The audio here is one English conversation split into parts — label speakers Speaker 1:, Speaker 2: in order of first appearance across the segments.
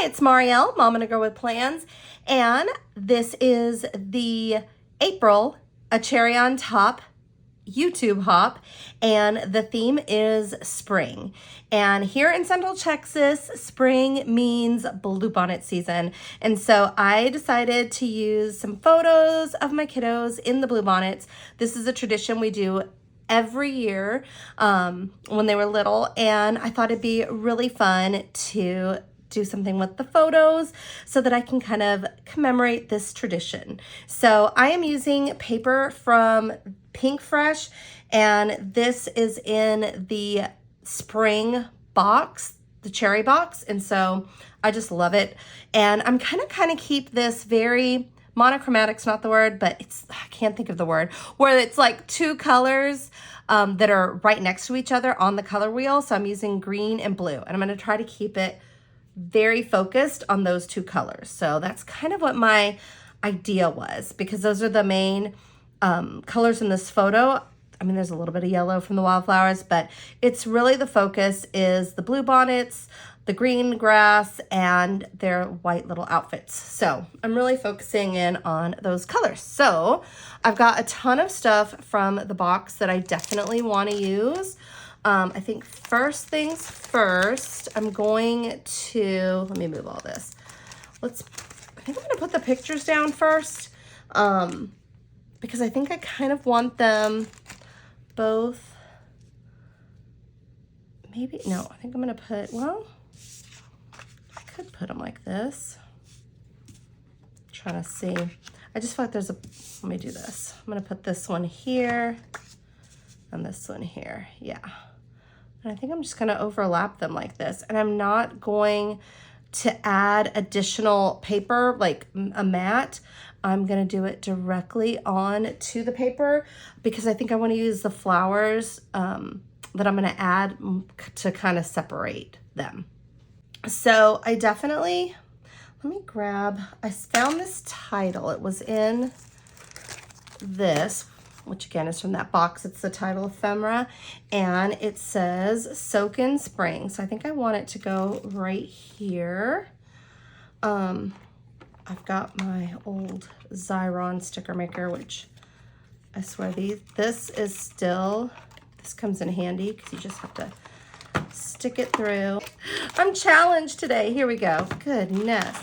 Speaker 1: Hi, it's Marielle, Mom and a Girl with Plans, and this is the April A Cherry on Top YouTube hop, and the theme is spring. And here in Central Texas, spring means bluebonnet season. And so I decided to use some photos of my kiddos in the bluebonnets. This is a tradition we do every year when they were little, and I thought it'd be really fun to do something with the photos so that I can kind of commemorate this tradition. So I am using paper from Pink Fresh, and this is in the spring box, the cherry box, and so I just love it. And I'm kind of keep this very monochromatic's not the word, but it's, I can't think of the word, where it's like two colors that are right next to each other on the color wheel. So I'm using green and blue, and I'm going to try to keep it very focused on those two colors. So that's kind of what my idea was, because those are the main colors in this photo. I mean, there's a little bit of yellow from the wildflowers, but it's really the focus is the bluebonnets, the green grass, and their white little outfits. So I'm really focusing in on those colors. So I've got a ton of stuff from the box that I definitely want to use. I think first things first, I'm going to, let me move all this. I think I'm going to put the pictures down first, because I think I kind of want them both, maybe, no, I think I'm going to put, well, I could put them like this. I'm trying to see. I just feel like there's a, let me do this. I'm going to put this one here and this one here. Yeah. And I think I'm just going to overlap them like this. And I'm not going to add additional paper like a mat. I'm going to do it directly on to the paper because I think I want to use the flowers that I'm going to add to kind of separate them. So I definitely, let me grab, I found this title. It was in this, which again is from that box. It's the title ephemera, and it says Soak in Spring. So I think I want it to go right here. I've got my old Xyron sticker maker, which I swear this is still, this comes in handy because you just have to stick it through. I'm challenged today. Here we go. Goodness.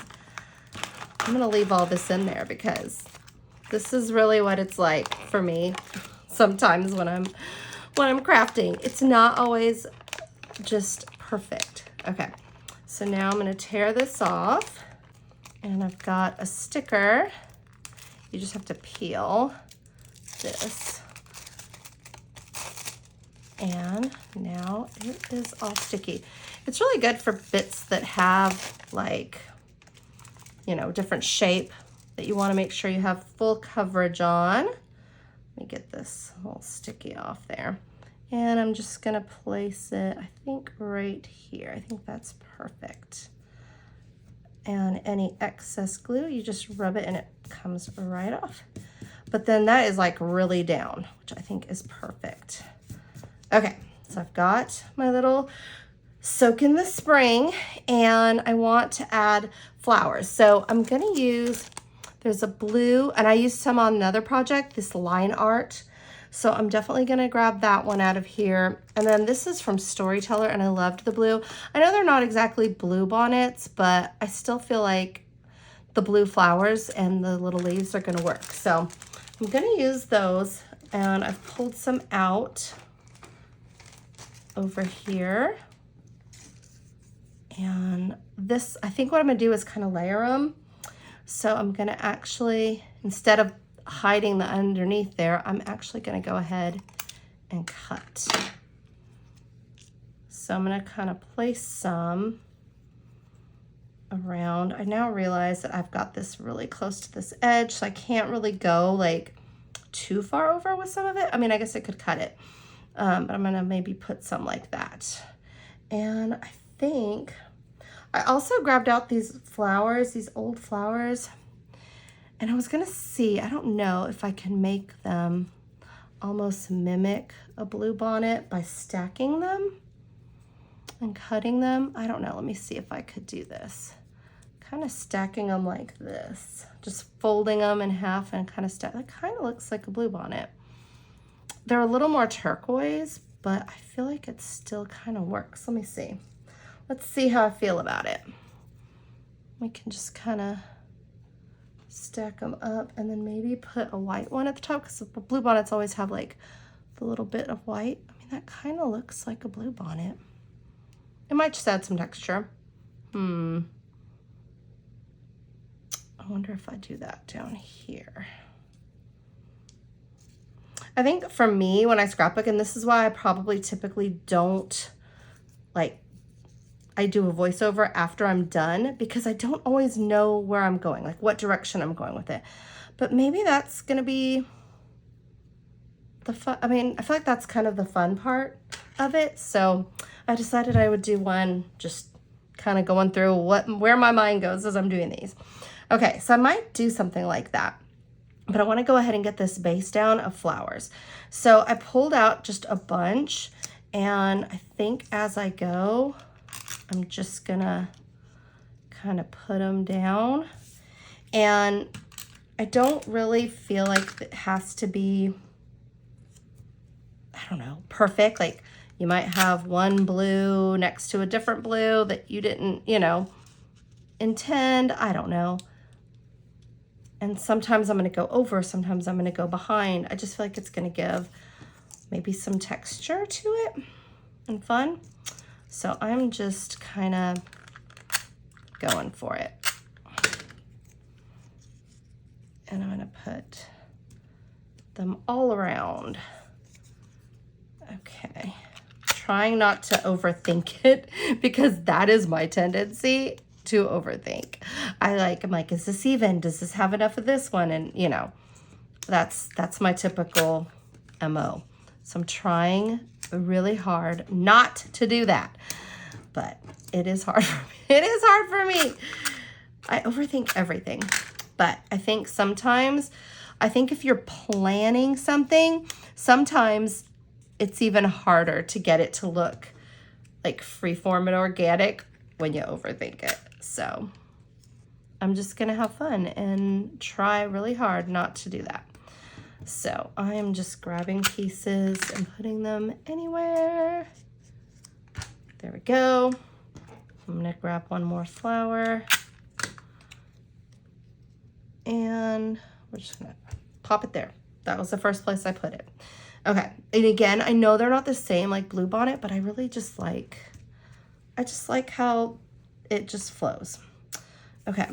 Speaker 1: I'm gonna leave all this in there because this is really what it's like for me sometimes when I'm crafting. It's not always just perfect. Okay, so now I'm gonna tear this off, and I've got a sticker. You just have to peel this. And now it is all sticky. It's really good for bits that have like, you know, different shape that you want to make sure you have full coverage on. Let me get this all sticky off there. And I'm just gonna place it, I think right here. I think that's perfect. And any excess glue, you just rub it and it comes right off. But then that is like really down, which I think is perfect. Okay, so I've got my little Soak in the Spring, and I want to add flowers. So I'm gonna use, there's a blue, and I used some on another project, this line art. So I'm definitely gonna grab that one out of here. And then this is from Storyteller, and I loved the blue. I know they're not exactly blue bonnets, but I still feel like the blue flowers and the little leaves are gonna work. So I'm gonna use those, and I've pulled some out over here. And this, I think what I'm gonna do is kind of layer them. So I'm gonna actually, instead of hiding the underneath there, I'm actually gonna go ahead and cut. So I'm gonna kind of place some around. I now realize that I've got this really close to this edge, so I can't really go like too far over with some of it. I mean, I guess I could cut it, but I'm gonna maybe put some like that. And I think I also grabbed out these flowers, these old flowers, and I was gonna see, I don't know if I can make them almost mimic a bluebonnet by stacking them and cutting them. I don't know, let me see if I could do this. kind of stacking them like this. Just folding them in half and kind of stack. It kind of looks like a bluebonnet. They're a little more turquoise, but I feel like it still kind of works. Let me see. Let's see how I feel about it. We can just kind of stack them up and then maybe put a white one at the top, because the bluebonnets always have like the little bit of white. I mean, that kind of looks like a bluebonnet. It might just add some texture. I wonder if I do that down here. I think for me, when I scrapbook, and this is why I probably typically don't, like, I do a voiceover after I'm done, because I don't always know where I'm going, like what direction I'm going with it. But maybe that's gonna be the fun. I mean, I feel like that's kind of the fun part of it. So I decided I would do one just kind of going through where my mind goes as I'm doing these. Okay, so I might do something like that, but I want to go ahead and get this base down of flowers. So I pulled out just a bunch, and I think as I go, I'm just gonna kind of put them down. And I don't really feel like it has to be, I don't know, perfect. Like, you might have one blue next to a different blue that you didn't, you know, intend. I don't know. And sometimes I'm going to go over, sometimes I'm going to go behind. I just feel like it's going to give maybe some texture to it and fun. So I'm just kind of going for it. And I'm going to put them all around. Okay. Trying not to overthink it, because that is my tendency, to overthink. I'm like, is this even? Does this have enough of this one? And you know, that's my typical MO. So I'm trying really hard not to do that, but it is hard for me. It is hard for me. I overthink everything, but I think sometimes, if you're planning something, sometimes it's even harder to get it to look like freeform and organic when you overthink it. So I'm just gonna have fun and try really hard not to do that. So I am just grabbing pieces and putting them anywhere. There we go. I'm gonna grab one more flower, and we're just gonna pop it there. That was the first place I put it. Okay, and again, I know they're not the same like bluebonnet, but I really just like, how it just flows. Okay,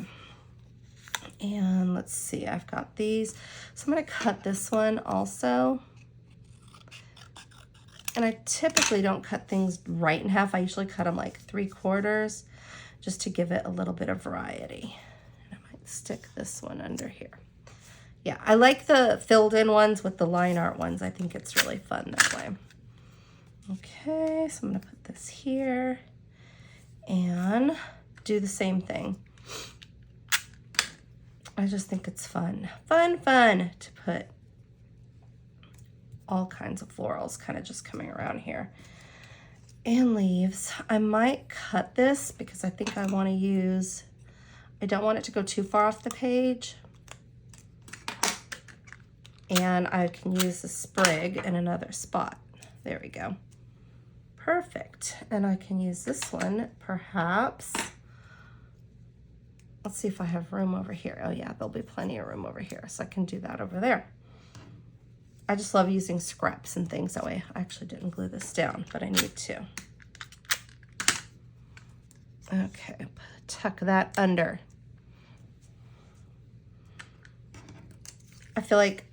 Speaker 1: and let's see, I've got these. So I'm gonna cut this one also. And I typically don't cut things right in half. I usually cut them like 3/4, just to give it a little bit of variety. And I might stick this one under here. Yeah, I like the filled in ones with the line art ones. I think it's really fun that way. Okay, so I'm gonna put this here and do the same thing. I just think it's fun to put all kinds of florals kind of just coming around here. And leaves. I might cut this because I think I want to use, I don't want it to go too far off the page. And I can use the sprig in another spot. There we go. Perfect. And I can use this one perhaps. Let's see if I have room over here. Oh yeah, there'll be plenty of room over here. So I can do that over there. I just love using scraps and things that way. I actually didn't glue this down, but I need to. Okay, tuck that under. I feel like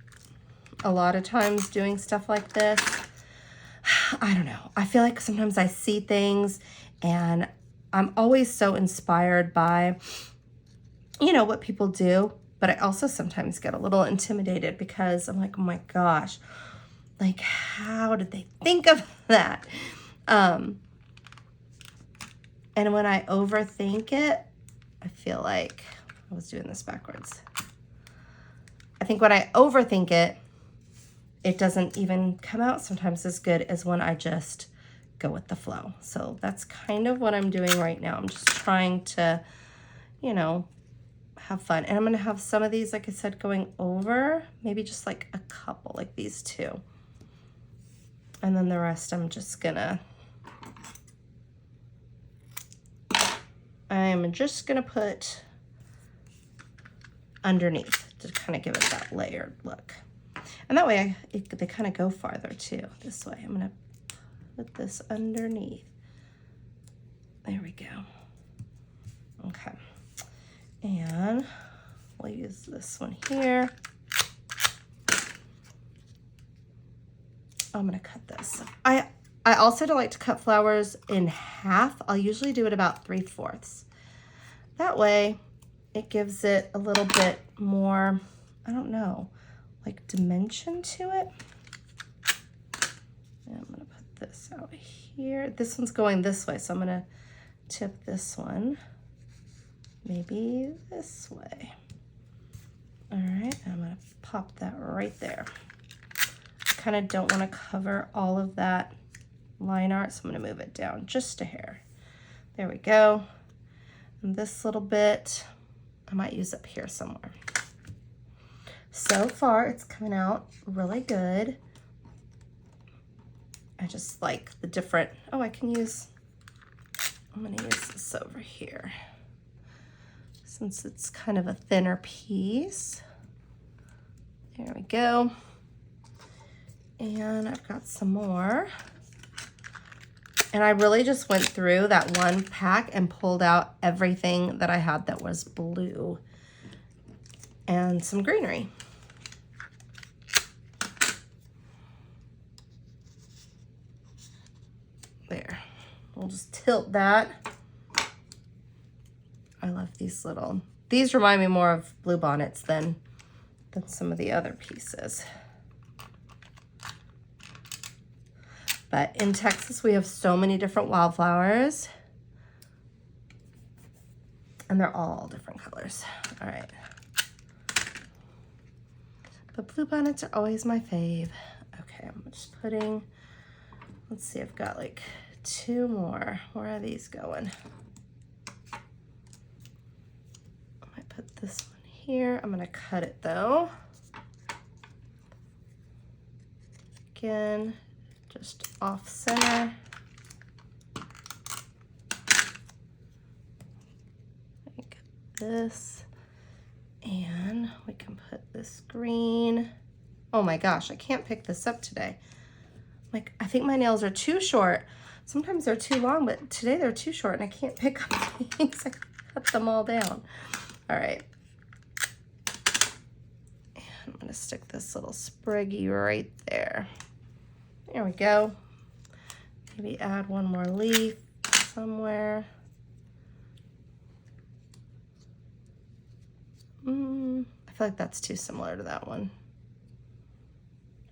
Speaker 1: a lot of times doing stuff like this, I don't know. I feel like sometimes I see things and I'm always so inspired by, you know, what people do. But I also sometimes get a little intimidated because I'm like, oh my gosh, like how did they think of that? And when I overthink it, I feel like I was doing this backwards. I think when I overthink it, it doesn't even come out sometimes as good as when I just go with the flow. So that's kind of what I'm doing right now. I'm just trying to, you know, have fun. And I'm gonna have some of these, like I said, going over, maybe just like a couple, like these two. And then the rest I'm just gonna, put underneath to kind of give it that layered look. And that way they kind of go farther too, this way. I'm gonna put this underneath. There we go. Okay. And we'll use this one here. I'm gonna cut this. I also don't like to cut flowers in half. I'll usually do it about 3/4. That way it gives it a little bit more, I don't know, like dimension to it. And I'm gonna put this out here. This one's going this way, so I'm gonna tip this one maybe this way. All right, I'm gonna pop that right there. Kind of don't want to cover all of that line art, so I'm going to move it down just a hair. There we go. And this little bit I might use up here somewhere. So far it's coming out really good. I just like the different, oh, I'm going to use this over here since it's kind of a thinner piece. There we go. And I've got some more. And I really just went through that one pack and pulled out everything that I had that was blue and some greenery. There. We'll just tilt that. I love these little, these remind me more of bluebonnets than some of the other pieces. But in Texas, we have so many different wildflowers, and they're all different colors. All right. But bluebonnets are always my fave. Okay, I'm just putting, let's see, I've got like 2 more. Where are these going? I might put this one here. I'm gonna cut it though. Again, just off center. Like this. And we can put this green. Oh my gosh, I can't pick this up today. Like, I think my nails are too short. Sometimes they're too long, but today they're too short and I can't pick up things. I cut them all down. All right. And I'm gonna stick this little spriggy right there. There we go. Maybe add one more leaf somewhere. I feel like that's too similar to that one.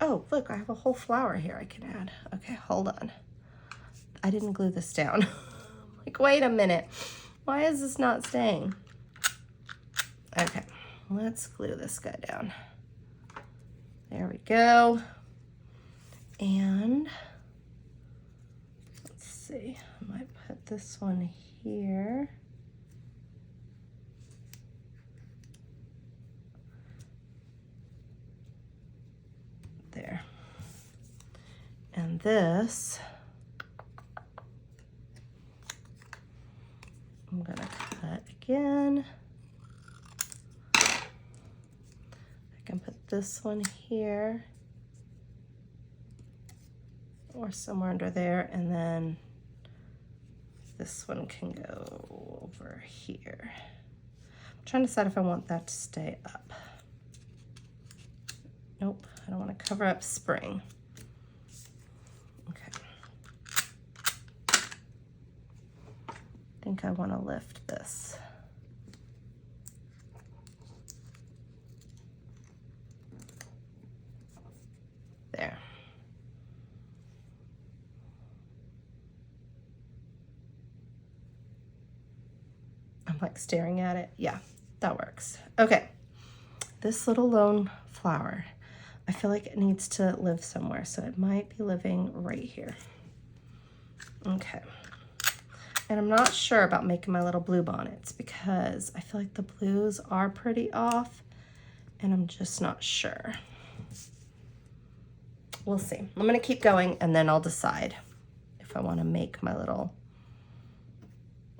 Speaker 1: Oh, look, I have a whole flower here I can add. Okay, hold on. I didn't glue this down. Like, wait a minute. Why is this not staying? Okay, let's glue this guy down. There we go. And let's see, I might put this one here. There. And this, I'm gonna cut again. I can put this one here or somewhere under there, and then this one can go over here. I'm trying to decide if I want that to stay up. Nope, I don't want to cover up spring. Okay. I think I want to lift this. There. I'm like staring at it. Yeah, that works. Okay. This little lone flower, I feel like it needs to live somewhere, so it might be living right here. Okay. And I'm not sure about making my little blue bonnets because I feel like the blues are pretty off and I'm just not sure. We'll see. I'm gonna keep going and then I'll decide if I wanna make my little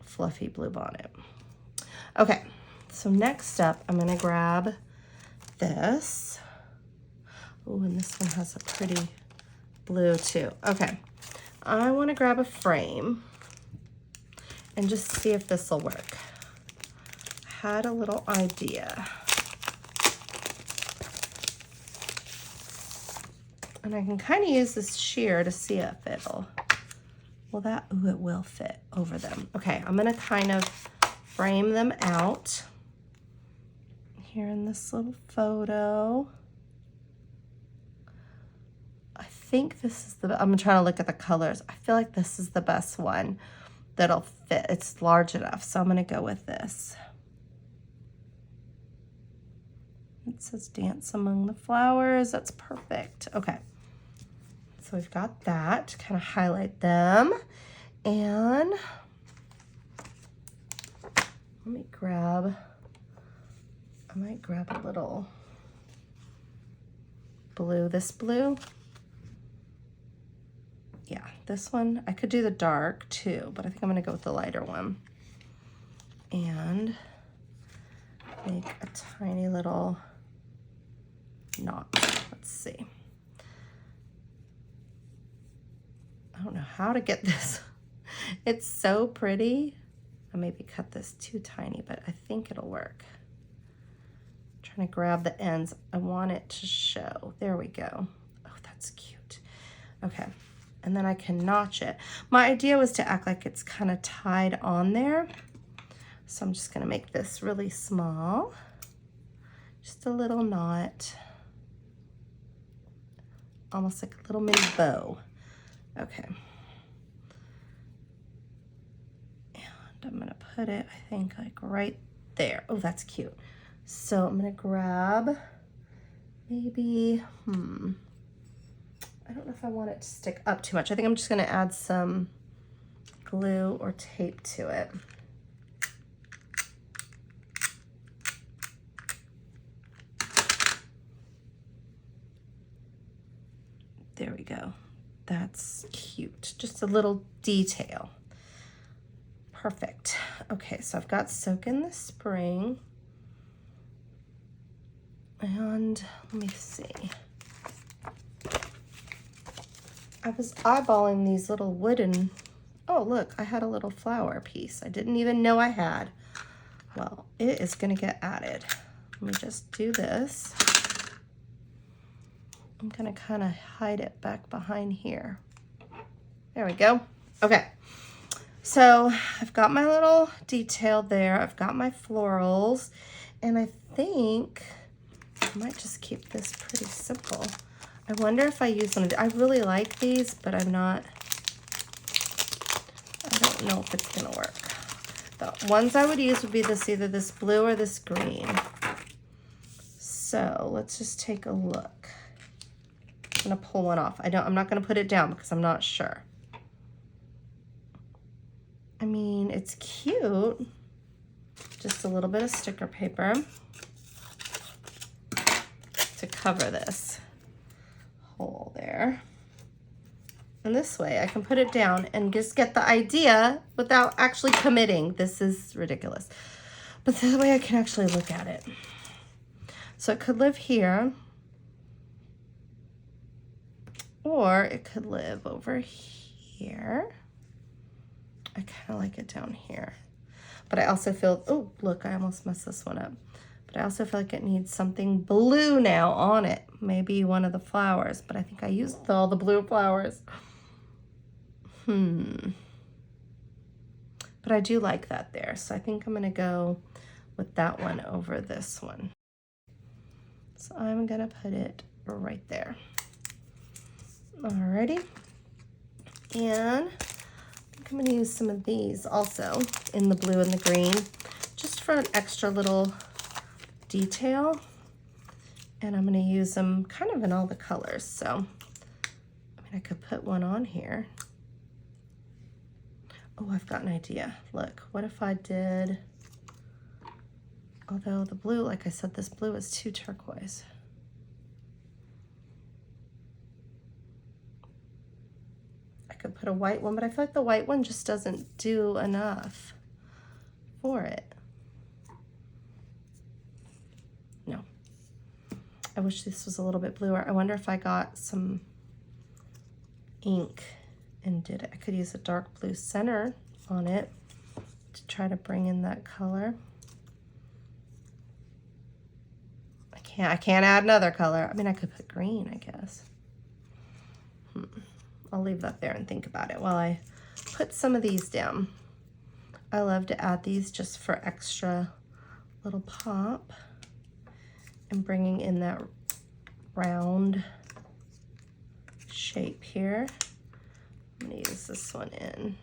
Speaker 1: fluffy blue bonnet. Okay, so next up, I'm gonna grab this. Oh, and this one has a pretty blue too. Okay, I wanna grab a frame and just see if this will work. I had a little idea. And I can kind of use this shear to see if it'll, well that, ooh, it will fit over them. Okay, I'm gonna kind of frame them out here in this little photo. I think this is the, I'm trying to look at the colors. I feel like this is the best one that'll fit. It's large enough, so I'm gonna go with this. It says dance among the flowers. That's perfect. Okay. So we've got that, kind of highlight them. And let me grab, I might grab a little blue, this blue. Yeah, this one, I could do the dark too, but I think I'm gonna go with the lighter one. And make a tiny little knot. Let's see. I don't know how to get this. It's so pretty. I maybe cut this too tiny, but I think it'll work. I'm trying to grab the ends. I want it to show. There we go. Oh, that's cute. Okay, and then I can notch it. My idea was to act like it's kind of tied on there. So I'm just gonna make this really small. Just a little knot. Almost like a little mini bow. Okay. And I'm gonna put it, I think, like right there. Oh, that's cute. So I'm gonna grab maybe, I don't know if I want it to stick up too much. I think I'm just gonna add some glue or tape to it. There we go. That's cute. Just a little detail. Perfect. Okay, so I've got Soak in the Spring. And let me see. I was eyeballing these little wooden, oh look, I had a little flower piece I didn't even know I had. Well, it is gonna get added. Let me just do this. I'm gonna kind of hide it back behind here. There we go. Okay, so I've got my little detail there. I've got my florals, and I think I might just keep this pretty simple. I wonder if I use one of I really like these, but I don't know if it's gonna work. The ones I would use would be either this blue or this green. So let's just take a look. I'm gonna pull one off. I'm not gonna put it down because I'm not sure. I mean, it's cute. Just a little bit of sticker paper to cover this hole there. And this way I can put it down and just get the idea without actually committing. This is ridiculous. But that way I can actually look at it. So it could live here, or it could live over here. I kind of like it down here. But I also feel, oh, look, I almost messed this one up. But I also feel like it needs something blue now on it. Maybe one of the flowers, but I think I used all the blue flowers. But I do like that there. So I think I'm gonna go with that one over this one. So I'm gonna put it right there. Alrighty. And I'm gonna use some of these also in the blue and the green, just for an extra little detail. And I'm gonna use them kind of in all the colors. So, I mean, I could put one on here. Oh, I've got an idea. Look, what if I did, although the blue, like I said, this blue is too turquoise. I could put a white one, but I feel like the white one just doesn't do enough for it. No. I wish this was a little bit bluer. I wonder if I got some ink and did it. I could use a dark blue center on it to try to bring in that color. I can't add another color. I mean, I could put green, I guess. I'll leave that there and think about it while I put some of these down. I love to add these just for extra little pop and bringing in that round shape here. I'm gonna use this one in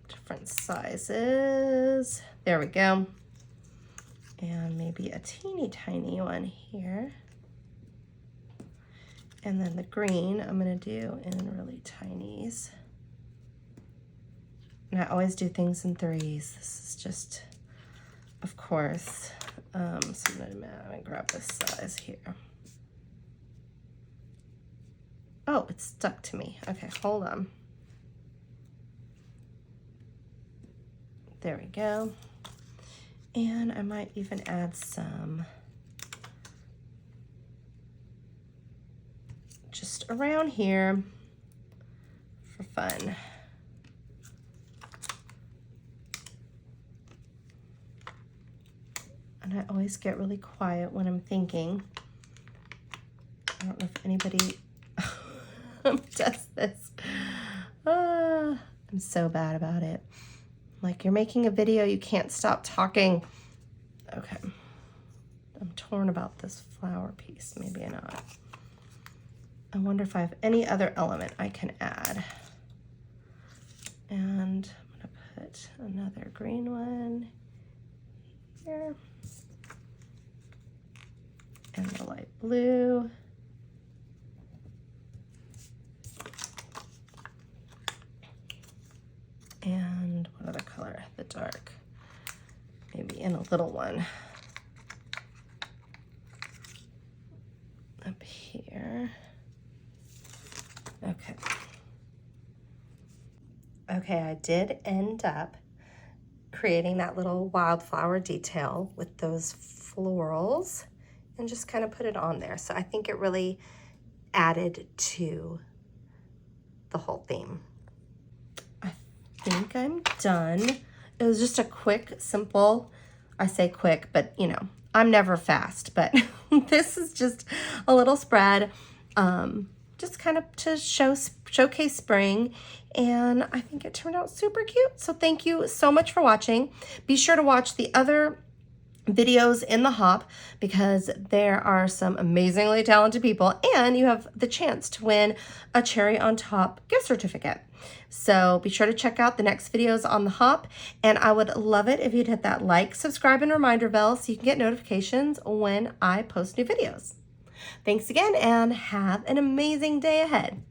Speaker 1: different sizes. There we go. And maybe a teeny tiny one here. And then the green I'm gonna do in really tinies. And I always do things in threes. This is just, of course. So I'm gonna grab this size here. Oh, it's stuck to me. Okay, hold on. There we go. And I might even add some just around here for fun. And I always get really quiet when I'm thinking. I don't know if anybody does this. I'm so bad about it. Like, you're making a video, you can't stop talking. Okay. I'm torn about this flower piece. Maybe not. I wonder if I have any other element I can add. And I'm gonna put another green one here. And the light blue. And what other color? The dark. Maybe in a little one. Up here. Okay. Okay, I did end up creating that little wildflower detail with those florals and just kind of put it on there. So I think it really added to the whole theme. I think I'm done. It was just a quick, simple, I say quick, but you know, I'm never fast, but this is just a little spread, just kind of to showcase spring, and I think it turned out super cute. So thank you so much for watching. Be sure to watch the other videos in the hop because there are some amazingly talented people, and you have the chance to win a cherry on top gift certificate. So be sure to check out the next videos on the hop, and I would love it if you'd hit that like, subscribe, and reminder bell so you can get notifications when I post new videos. Thanks again, and have an amazing day ahead.